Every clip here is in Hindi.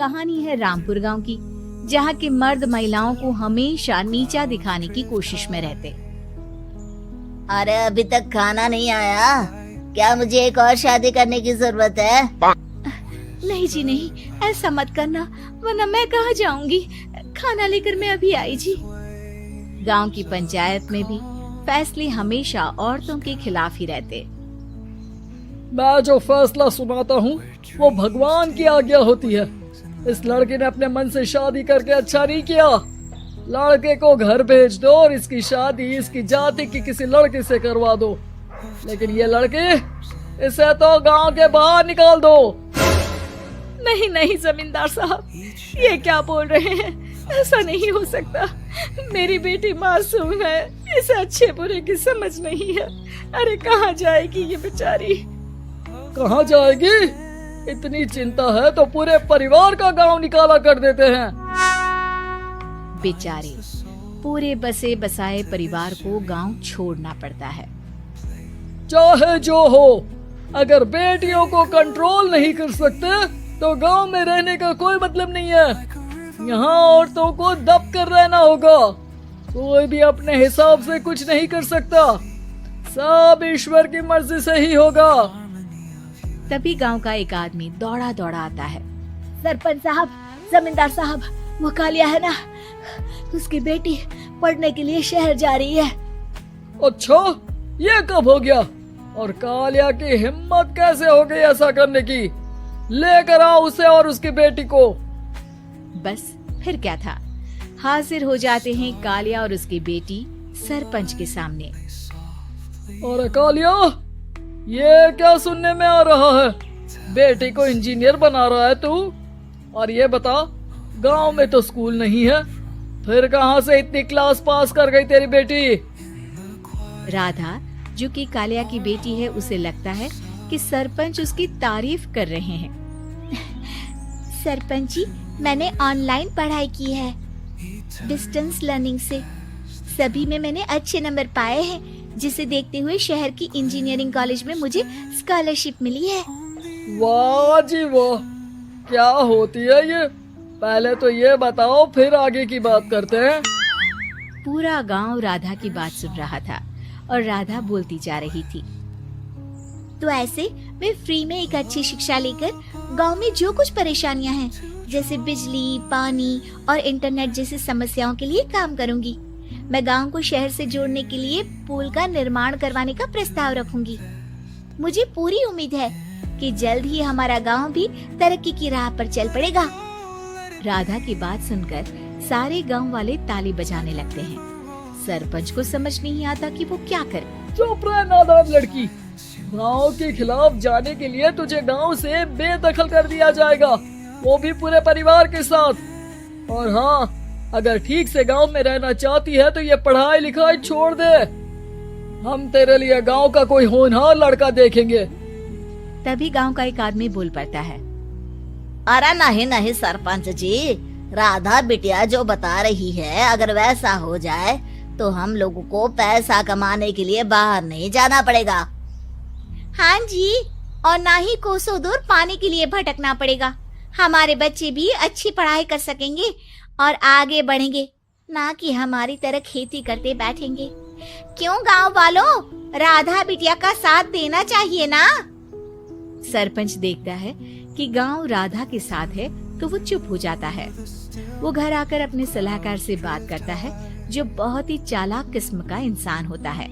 कहानी है रामपुर गांव की, जहाँ के मर्द महिलाओं को हमेशा नीचा दिखाने की कोशिश में रहते। अरे अभी तक खाना नहीं आया, क्या मुझे एक और शादी करने की जरूरत है? नहीं जी नहीं, ऐसा मत करना, वरना मैं कहाँ जाऊंगी। खाना लेकर मैं अभी आई जी। गांव की पंचायत में भी फैसले हमेशा औरतों के खिलाफ ही रहते। मैं जो फैसला सुनाता हूँ वो भगवान की आज्ञा होती है। इस लड़के ने अपने मन से शादी करके अच्छा नहीं किया। लड़के को घर भेज दो और इसकी शादी इसकी जाति की किसी लड़के से करवा दो, लेकिन ये लड़के, इसे तो गांव के बाहर निकाल दो। नहीं नहीं जमींदार साहब, ये क्या बोल रहे हैं? ऐसा नहीं हो सकता। मेरी बेटी मासूम है, इसे अच्छे बुरे की समझ नहीं है। अरे कहाँ जाएगी ये बेचारी? कहाँ जाएगी? इतनी चिंता है तो पूरे परिवार का गांव निकाला कर देते हैं। बेचारे पूरे बसे बसाए परिवार को गांव छोड़ना पड़ता है। चाहे जो हो, अगर बेटियों को कंट्रोल नहीं कर सकते तो गांव में रहने का कोई मतलब नहीं है। यहाँ औरतों को दब कर रहना होगा। कोई भी अपने हिसाब से कुछ नहीं कर सकता, सब ईश्वर की मर्जी से ही होगा। तभी गांव का एक आदमी दौड़ा दौड़ा आता है। सरपंच साहब, जमींदार साहब, वो कालिया है ना, उसकी बेटी पढ़ने के लिए शहर जा रही है। अच्छा, ये कब हो गया? और कालिया की हिम्मत कैसे हो गई ऐसा करने की? लेकर आओ उसे और उसकी बेटी को। बस फिर क्या था, हाजिर हो जाते हैं कालिया और उसकी बेटी सरपंच के सामने। और कालिया, ये क्या सुनने में आ रहा है? बेटी को इंजीनियर बना रहा है तू? और ये बता, गांव में तो स्कूल नहीं है, फिर कहां से इतनी क्लास पास कर गई तेरी बेटी? राधा, जो कि कालिया की बेटी है, उसे लगता है कि सरपंच उसकी तारीफ कर रहे हैं। सरपंच जी, मैंने ऑनलाइन पढ़ाई की है, डिस्टेंस लर्निंग से। सभी में मैंने अच्छे नंबर पाए हैं, जिसे देखते हुए शहर की इंजीनियरिंग कॉलेज में मुझे स्कॉलरशिप मिली है। वाह जी वाह, क्या होती है ये? पहले तो ये बताओ, फिर आगे की बात करते हैं। पूरा गांव राधा की बात सुन रहा था और राधा बोलती जा रही थी। तो ऐसे मैं फ्री में एक अच्छी शिक्षा लेकर गांव में जो कुछ परेशानियां हैं, जैसे बिजली, पानी और इंटरनेट जैसी समस्याओं के लिए काम करूंगी। मैं गांव को शहर से जोड़ने के लिए पुल का निर्माण करवाने का प्रस्ताव रखूंगी। मुझे पूरी उम्मीद है कि जल्द ही हमारा गांव भी तरक्की की राह पर चल पड़ेगा। राधा की बात सुनकर सारे गांव वाले ताली बजाने लगते हैं। सरपंच को समझ नहीं आता कि वो क्या करे। चुप रह नादान लड़की, गांव के खिलाफ जाने के लिए तुझे गांव से बेदखल कर दिया जाएगा, वो भी पूरे परिवार के साथ। और हाँ, अगर ठीक से गांव में रहना चाहती है तो ये पढ़ाई लिखाई छोड़ दे। हम तेरे लिए गांव का कोई होनहार लड़का देखेंगे। तभी गांव का एक आदमी बोल पड़ता है। अरे नहीं नहीं सरपंच जी, राधा बिटिया जो बता रही है, अगर वैसा हो जाए तो हम लोगों को पैसा कमाने के लिए बाहर नहीं जाना पड़ेगा। हाँ जी, और ना ही कोसों दूर पानी के लिए भटकना पड़ेगा। हमारे बच्चे भी अच्छी पढ़ाई कर सकेंगे और आगे बढ़ेंगे, ना कि हमारी तरह खेती करते बैठेंगे। क्यों गांव वालों, राधा बिटिया का साथ देना चाहिए ना। सरपंच देखता है कि गांव राधा के साथ है तो वो चुप हो जाता है। वो घर आकर अपने सलाहकार से बात करता है, जो बहुत ही चालाक किस्म का इंसान होता है।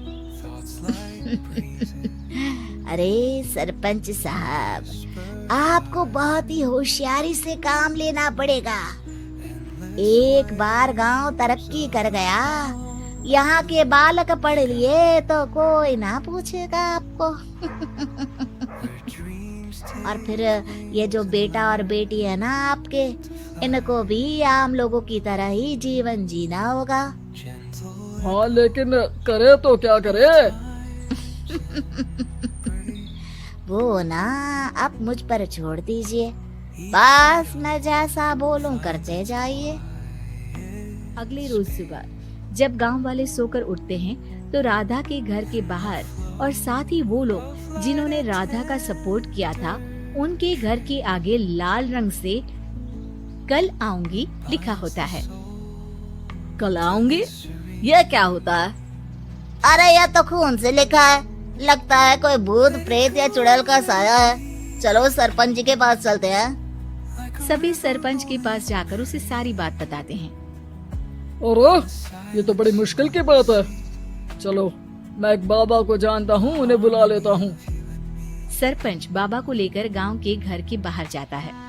अरे सरपंच साहब, आपको बहुत ही होशियारी से काम लेना पड़ेगा। एक बार गांव तरक्की कर गया, यहाँ के बालक पढ़ लिए तो कोई ना पूछेगा आपको। और फिर ये जो बेटा और बेटी है ना आपके, इनको भी आम लोगों की तरह ही जीवन जीना होगा। हाँ, लेकिन करे तो क्या करे? वो ना आप मुझ पर छोड़ दीजिए, बस मैं जैसा बोलूं करते जाइए। अगले रोज सुबह जब गांव वाले सोकर उठते हैं तो राधा के घर के बाहर और साथ ही वो लोग जिन्होंने राधा का सपोर्ट किया था, उनके घर के आगे लाल रंग से कल आऊंगी लिखा होता है। कल आऊंगी, ये क्या होता है? अरे यह तो खून से लिखा है, लगता है कोई भूत प्रेत या चुड़ैल का साया है। चलो सरपंच जी के पास चलते हैं। सभी सरपंच के पास जाकर उसे सारी बात बताते हैं। अरे ये तो बड़ी मुश्किल की बात है। चलो मैं एक बाबा को जानता हूँ, उन्हें बुला लेता हूँ। सरपंच बाबा को लेकर गांव के घर के बाहर जाता है।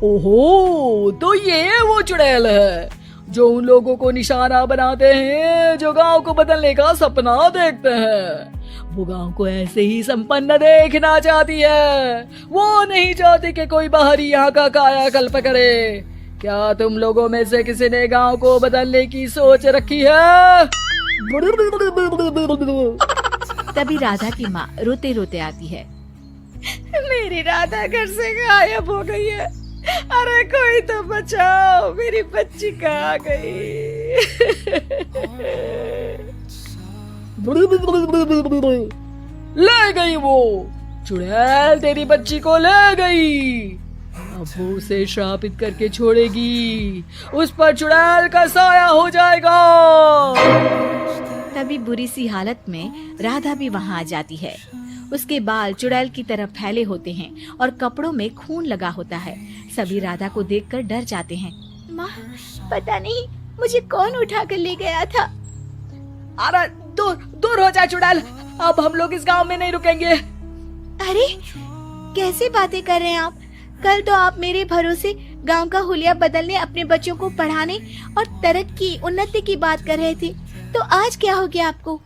ओहो, तो ये वो चुड़ैल है जो उन लोगों को निशाना बनाते हैं जो गांव को बदलने का सपना देखते हैं। वो गांव को ऐसे ही संपन्न देखना चाहती है, वो नहीं चाहती कि कोई बाहरी यहाँ का कायाकल्प करे। क्या तुम लोगों में से किसी ने गांव को बदलने की सोच रखी है? तभी राधा की माँ रोते रोते आती है। मेरी राधा घर से गायब हो गई है। अरे कोई तो बचाओ, मेरी बच्ची कहाँ गई? ले गई वो चुड़ैल, तेरी बच्ची को ले गई। अब वो उसे श्रापित करके छोड़ेगी, उस पर चुड़ैल का साया हो जाएगा। तभी बुरी सी हालत में राधा भी वहाँ आ जाती है। उसके बाल चुड़ैल की तरफ फैले होते हैं और कपड़ों में खून लगा होता है। सभी राधा को देखकर डर जाते हैं। माँ, पता नहीं मुझे कौन उठा कर ले गया था। अरे दूर दूर हो जा चुड़ैल, अब हम लोग इस गांव में नहीं रुकेंगे। अरे कैसी बातें कर रहे हैं आप? कल तो आप मेरे भरोसे गांव का हुलिया बदलने, अपने बच्चों को पढ़ाने और तरक्की उन्नति की बात कर रहे थे, तो आज क्या हो गया आपको?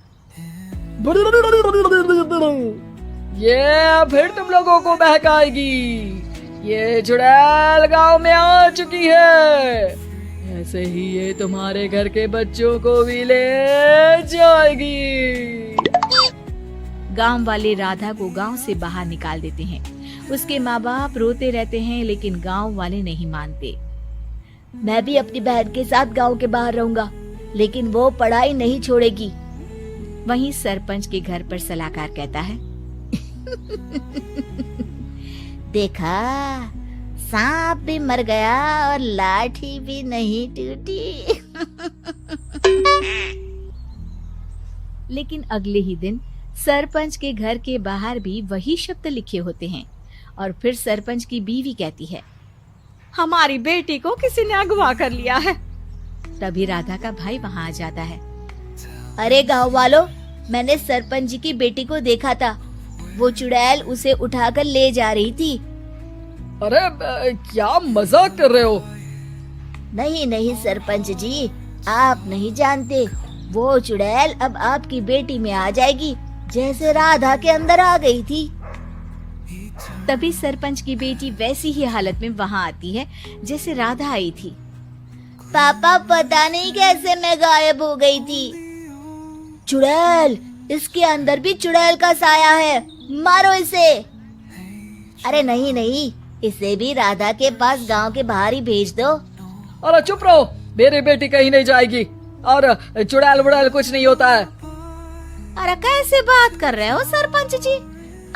ये फिर तुम लोगों को बहकाएगी। ये चुड़ैल गांव में आ चुकी है, ऐसे ही ये तुम्हारे घर के बच्चों को भी ले जाएगी। गांव वाले राधा को गांव से बाहर निकाल देते हैं। उसके माँ बाप रोते रहते हैं, लेकिन गांव वाले नहीं मानते। मैं भी अपनी बहन के साथ गांव के बाहर रहूंगा, लेकिन वो पढ़ाई नहीं छोड़ेगी। वहीं सरपंच के घर पर सलाहकार कहता है। देखा, सांप भी मर गया और लाठी भी नहीं टूटी। लेकिन अगले ही दिन सरपंच के घर के बाहर भी वही शब्द लिखे होते हैं। और फिर सरपंच की बीवी कहती है, हमारी बेटी को किसी ने अगवा कर लिया है। तभी राधा का भाई वहाँ आ जाता है। अरे गांव वालों, मैंने सरपंच जी की बेटी को देखा था। वो चुड़ैल उसे उठाकर ले जा रही थी। अरे क्या मजाक कर रहे हो? नहीं नहीं सरपंच जी, आप नहीं जानते। वो चुड़ैल अब आपकी बेटी में आ जाएगी, जैसे राधा के अंदर आ गई थी। तभी सरपंच की बेटी वैसी ही हालत में वहाँ आती है जैसे राधा आई थी। पापा, पता नहीं कैसे मैं गायब हो गई थी। चुड़ैल, इसके अंदर भी चुड़ैल का साया है, मारो इसे। अरे नहीं नहीं, इसे भी राधा के पास गांव के बाहर ही भेज दो। अरे चुप रहो, मेरी बेटी कहीं नहीं जाएगी और चुड़ैल वुड़ैल कुछ नहीं होता है। अरे कैसे बात कर रहे हो सरपंच जी?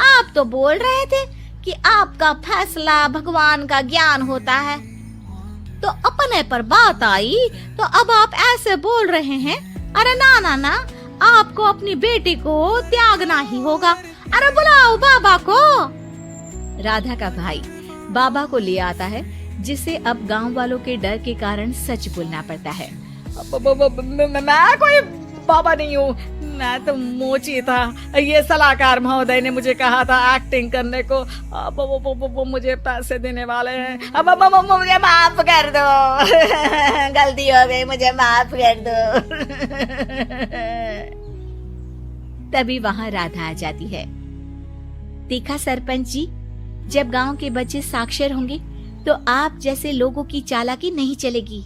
आप तो बोल रहे थे कि आपका फैसला भगवान का ज्ञान होता है, तो अपने पर बात आई तो अब आप ऐसे बोल रहे हैं। अरे ना ना ना, आपको अपनी बेटी को त्यागना ही होगा। अरे बुलाओ बाबा को। राधा का भाई बाबा को ले आता है, जिसे अब गांव वालों के डर के कारण सच बोलना पड़ता है। मैं कोई बाबा नहीं हूँ, मैं तो मोची था। ये सलाहकार महोदय ने मुझे कहा था एक्टिंग करने को। वो मुझे पैसे देने वाले हैं। अब मुझे माफ कर दो। गलती हो गई, मुझे माफ कर दो। तभी वहाँ राधा आ जाती है। देखा सरपंच जी, जब गांव के बच्चे साक्षर होंगे तो आप जैसे लोगों की चालाकी नहीं चलेगी।